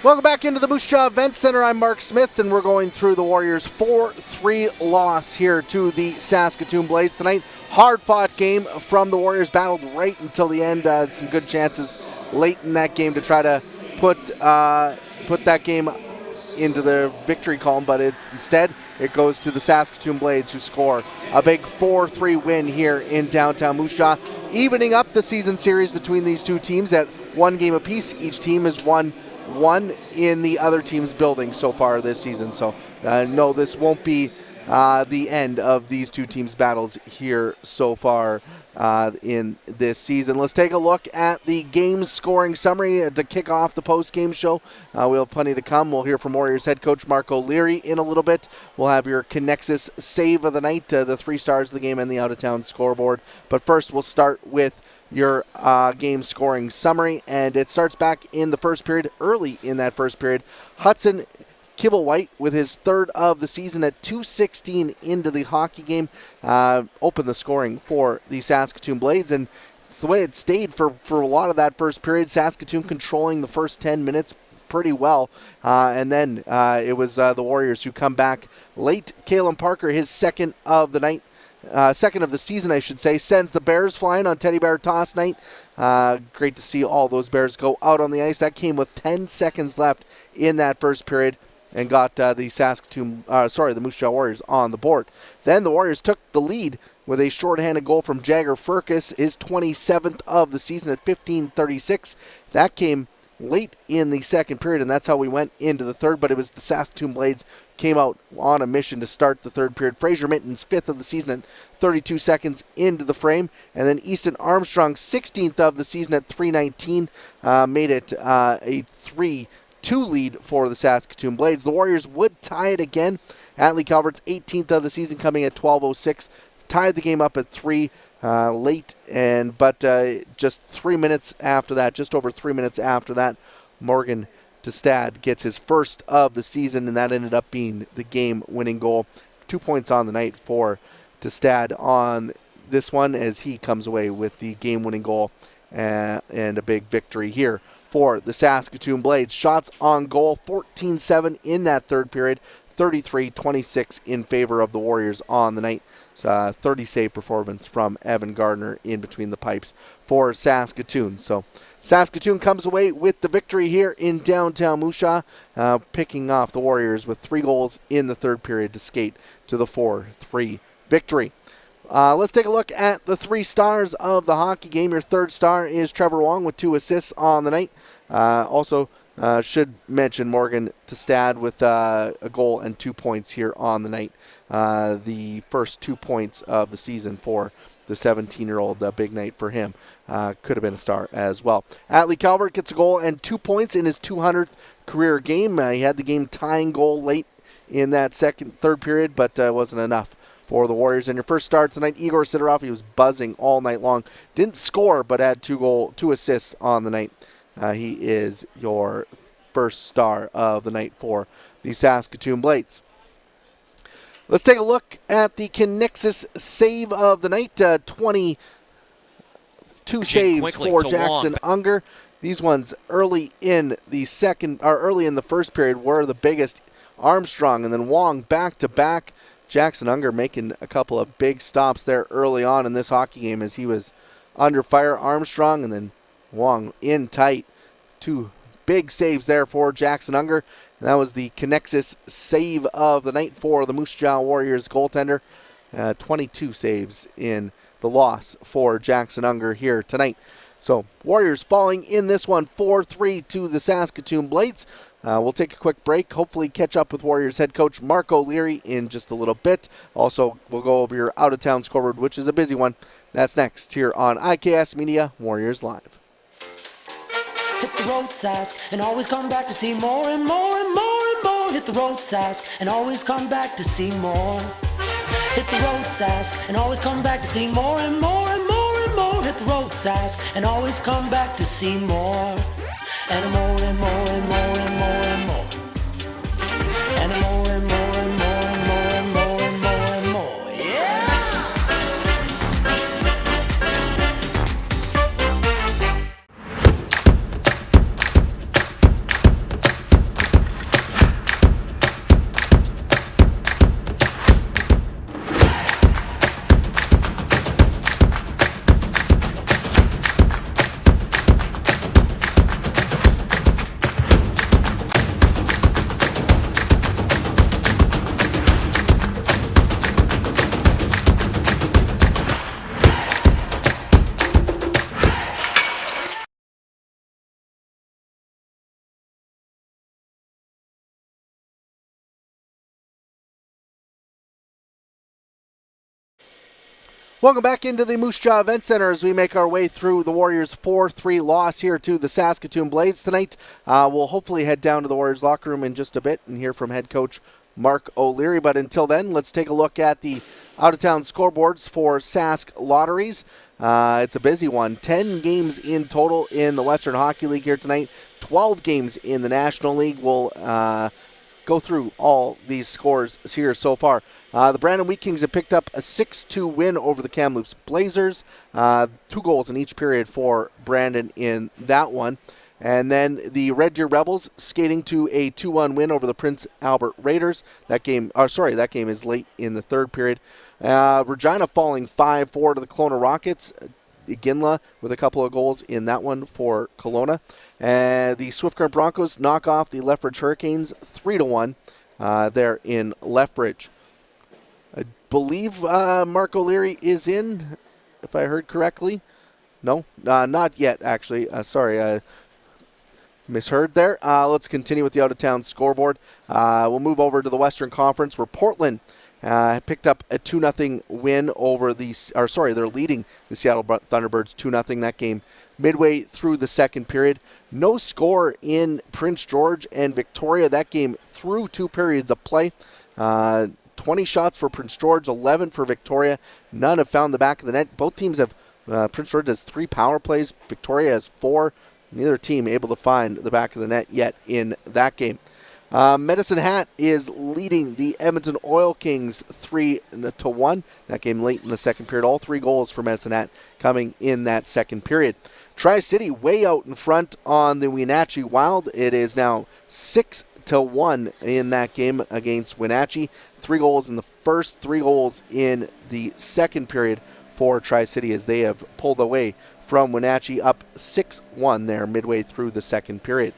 Welcome back into the Moose Jaw Event Center. I'm Marc Smith, and we're going through the Warriors' 4-3 loss here to the Saskatoon Blades tonight. Hard-fought game from the Warriors, battled right until the end. Some good chances late in that game to try to put that game into the victory column, but instead it goes to the Saskatoon Blades, who score a big 4-3 win here in downtown Moose Jaw, evening up the season series between these two teams at one game apiece. Each team has won one in the other team's building so far this season. So no, this won't be the end of these two teams' battles here so far in this season. Let's take a look at the game scoring summary to kick off the post-game show. We'll have plenty to come. We'll hear from Warriors head coach Mark O'Leary in a little bit. We'll have your Connexus save of the night, the 3 stars of the game, and the out-of-town scoreboard. But first, we'll start with your game scoring summary, and it starts back in the first period. Early in that first period, Hudson Kibblewhite, with his third of the season at 2:16 into the hockey game, opened the scoring for the Saskatoon Blades, and it's the way it stayed for a lot of that first period. Saskatoon controlling the first 10 minutes pretty well, and then it was the Warriors who come back late. Kalen Parker, his second of the night, second of the season, I should say, sends the Bears flying on Teddy Bear Toss night. Great to see all those Bears go out on the ice. That came with 10 seconds left in that first period and got the Moose Jaw Warriors on the board. Then the Warriors took the lead with a shorthanded goal from Jagger Furcus, his 27th of the season at 15:36. That came late in the second period, and that's how we went into the third, but it was the Saskatoon Blades came out on a mission to start the third period. Fraser Minton's 5th of the season at 32 seconds into the frame, and then Easton Armstrong's 16th of the season at 3:19 made it a 3-2 lead for the Saskatoon Blades. The Warriors would tie it again. Atlee Calvert's 18th of the season coming at 12:06 tied the game up at 3 late, but just 3 minutes after that, just over 3 minutes after that, Morgan Testad gets his first of the season, and that ended up being the game-winning goal. 2 points on the night for Testad on this one, as he comes away with the game-winning goal and a big victory here for the Saskatoon Blades. Shots on goal, 14-7 in that third period, 33-26 in favor of the Warriors on the night. 30-save performance from Evan Gardner in between the pipes for Saskatoon. So Saskatoon comes away with the victory here in downtown Moose Jaw, picking off the Warriors with 3 goals in the third period to skate to the 4-3 victory. Let's take a look at the 3 stars of the hockey game. Your third star is Trevor Wong with 2 assists on the night. Also, should mention Morgan Testad with a goal and 2 points here on the night. The first 2 points of the season for the 17-year-old, big night for him. Could have been a star as well. Atlee Calvert gets a goal and 2 points in his 200th career game. He had the game-tying goal late in that third period, but wasn't enough for the Warriors. And your first star tonight, Igor Sidorov. He was buzzing all night long. Didn't score, but had 2 assists on the night. He is your first star of the night for the Saskatoon Blades. Let's take a look at the Connexus save of the night. 22 saves for Jackson Unger. These ones early in the first period were the biggest. Armstrong and then Wong back to back. Jackson Unger making a couple of big stops there early on in this hockey game as he was under fire. Armstrong and then Wong in tight. 2 big saves there for Jackson Unger. And that was the Connexus save of the night for the Moose Jaw Warriors goaltender. 22 saves in the loss for Jackson Unger here tonight. So Warriors falling in this one 4-3 to the Saskatoon Blades. We'll take a quick break, hopefully catch up with Warriors head coach Mark O'Leary in just a little bit. Also, we'll go over your out-of-town scoreboard, which is a busy one. That's next here on IKS Media Warriors Live. Hit the road, Sask, and always come back to see more and more and more and more. Hit the road, Sask, and always come back to see more. Hit the road, Sask, and always come back to see more and more and more and more. Hit the road, Sask, and always come back to see more. And more and more and more and more and more. And more and more and more and more and more and more and more. Yeah! Welcome back into the Moose Jaw Event Center as we make our way through the Warriors' 4-3 loss here to the Saskatoon Blades tonight. We'll hopefully head down to the Warriors locker room in just a bit and hear from head coach Marc O'Leary. But until then, let's take a look at the out-of-town scoreboards for Sask Lotteries. It's a busy one. 10 games in total in the Western Hockey League here tonight. 12 games in the National League. We'll go through all these scores here so far. The Brandon Wheat Kings have picked up a 6-2 win over the Kamloops Blazers. 2 goals in each period for Brandon in that one. And then the Red Deer Rebels skating to a 2-1 win over the Prince Albert Raiders. That game is late in the third period. Regina falling 5-4 to the Kelowna Rockets. Ginla with a couple of goals in that one for Kelowna. The Swift Current Broncos knock off the Lethbridge Hurricanes 3-1 there in Lethbridge. I believe Marc O'Leary is in, if I heard correctly. No, not yet, actually. Sorry, misheard there. Let's continue with the out-of-town scoreboard. We'll move over to the Western Conference where Portland picked up a 2-0 win over they're leading the Seattle Thunderbirds 2-0 that game midway through the second period. No score in Prince George and Victoria. That game through 2 periods of play. 20 shots for Prince George, 11 for Victoria. None have found the back of the net. Both teams have, Prince George has 3 power plays. Victoria has 4. Neither team able to find the back of the net yet in that game. Medicine Hat is leading the Edmonton Oil Kings 3-1. That game late in the second period. All 3 goals for Medicine Hat coming in that second period. Tri-City way out in front on the Wenatchee Wild. It is now 6-1 in that game against Wenatchee. 3 goals in the first, 3 goals in the second period for Tri-City as they have pulled away from Wenatchee, up 6-1 there midway through the second period.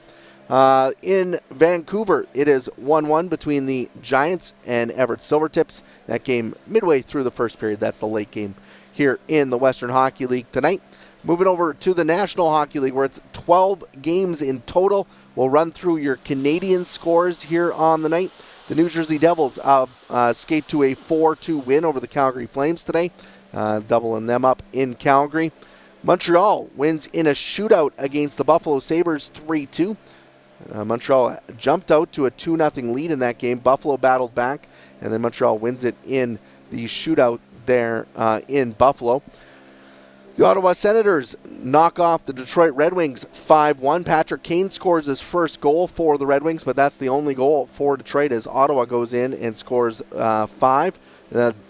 In Vancouver, it is 1-1 between the Giants and Everett Silvertips. That game midway through the first period. That's the late game here in the Western Hockey League tonight. Moving over to the National Hockey League where it's 12 games in total. We'll run through your Canadian scores here on the night. The New Jersey Devils skate to a 4-2 win over the Calgary Flames today, doubling them up in Calgary. Montreal wins in a shootout against the Buffalo Sabres 3-2. Montreal jumped out to a 2-0 lead in that game. Buffalo battled back, and then Montreal wins it in the shootout there in Buffalo. The Ottawa Senators knock off the Detroit Red Wings 5-1. Patrick Kane scores his first goal for the Red Wings, but that's the only goal for Detroit as Ottawa goes in and scores 5.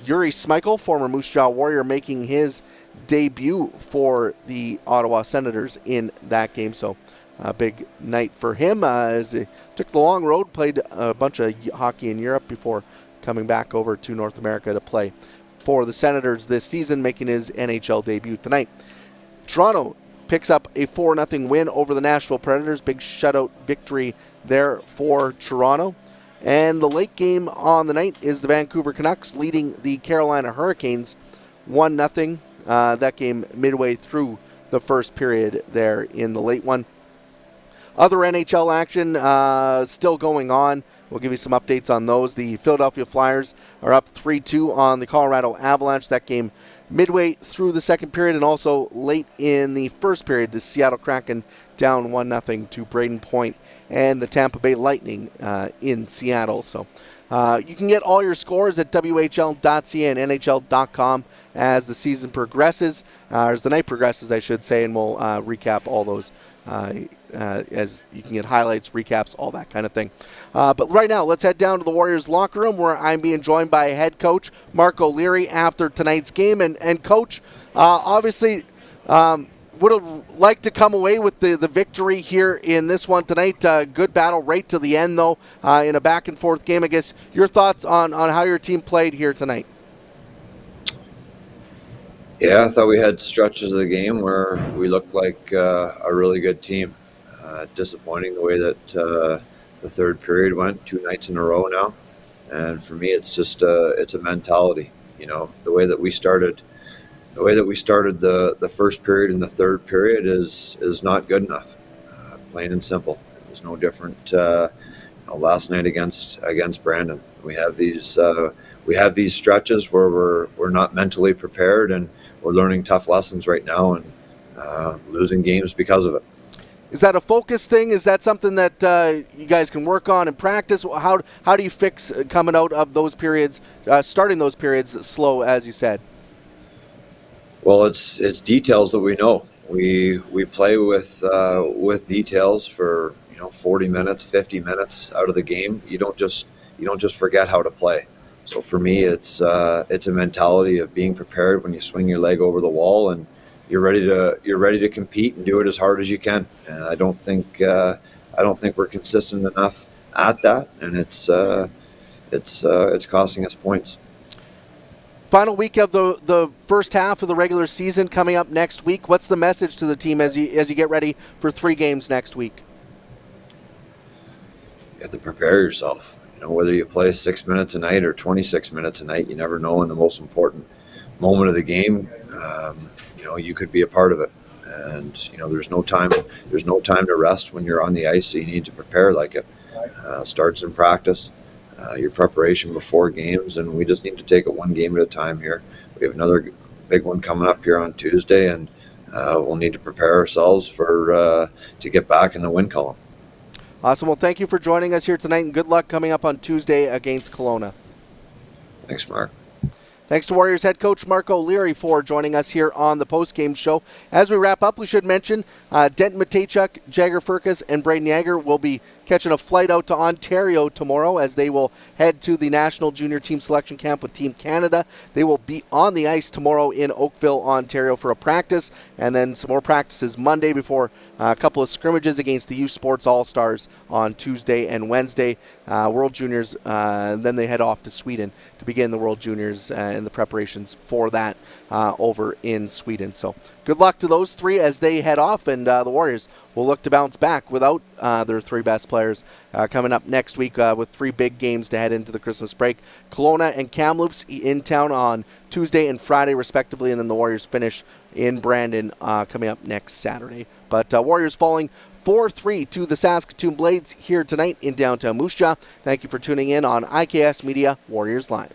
Yuri Smykel, former Moose Jaw Warrior, making his debut for the Ottawa Senators in that game. So a big night for him as he took the long road, played a bunch of hockey in Europe before coming back over to North America to play for the Senators this season, making his NHL debut tonight. Toronto picks up a 4-0 win over the Nashville Predators. Big shutout victory there for Toronto. And the late game on the night is the Vancouver Canucks leading the Carolina Hurricanes 1-0. That game midway through the first period there in the late one. Other NHL action still going on. We'll give you some updates on those. The Philadelphia Flyers are up 3-2 on the Colorado Avalanche. That game midway through the second period, and also late in the first period, the Seattle Kraken down 1-0 to Braden Point and the Tampa Bay Lightning in Seattle. So you can get all your scores at WHL.ca and NHL.com as the season progresses, as the night progresses, I should say, and we'll recap all those as you can get highlights, recaps, all that kind of thing. But right now, let's head down to the Warriors locker room where I'm being joined by head coach Marc O'Leary after tonight's game. And Coach, obviously would have liked to come away with the victory here in this one tonight. Good battle right to the end, though, in a back-and-forth game. I guess your thoughts on how your team played here tonight. Yeah, I thought we had stretches of the game where we looked like a really good team. Disappointing the way that the third period went 2 nights in a row now. And for me, it's just it's a mentality. You know, the way that we started the first period and the third period is not good enough. Plain and simple. It was no different last night against Brandon. We have these stretches where we're not mentally prepared, and we're learning tough lessons right now, and losing games because of it. Is that a focus thing? Is that something that you guys can work on and practice? How do you fix coming out of those periods, starting those periods slow, as you said? Well, it's details that we know. We play with details for 40 minutes, 50 minutes out of the game. You don't just forget how to play. So for me, it's a mentality of being prepared when you swing your leg over the wall, and you're ready to compete and do it as hard as you can. And I don't think we're consistent enough at that, and it's costing us points. Final week of the first half of the regular season coming up next week. What's the message to the team as you get ready for 3 games next week? You have to prepare yourself. Whether you play 6 minutes a night or 26 minutes a night, you never know in the most important moment of the game. You could be a part of it, and there's no time to rest when you're on the ice. So you need to prepare like it. Starts in practice, your preparation before games, and we just need to take it one game at a time here. We have another big one coming up here on Tuesday, and we'll need to prepare ourselves to get back in the win column. Awesome. Well, thank you for joining us here tonight, and good luck coming up on Tuesday against Kelowna. Thanks, Mark. Thanks to Warriors head coach Mark O'Leary for joining us here on the post-game show. As we wrap up, we should mention Denton Matejchuk, Jagger Furcus, and Braden Yager will be catching a flight out to Ontario tomorrow as they will head to the National Junior Team Selection Camp with Team Canada. They will be on the ice tomorrow in Oakville, Ontario for a practice, and then some more practices Monday before a couple of scrimmages against the Youth Sports All-Stars on Tuesday and Wednesday. World Juniors, then they head off to Sweden to begin the World Juniors and the preparations for that over in Sweden. So good luck to those 3 as they head off, and the Warriors will look to bounce back without their 3 best players coming up next week with 3 big games to head into the Christmas break. Kelowna and Kamloops in town on Tuesday and Friday respectively, and then the Warriors finish in Brandon coming up next Saturday. But Warriors falling 4-3 to the Saskatoon Blades here tonight in downtown Moose Jaw. Thank you for tuning in on IKS Media Warriors Live.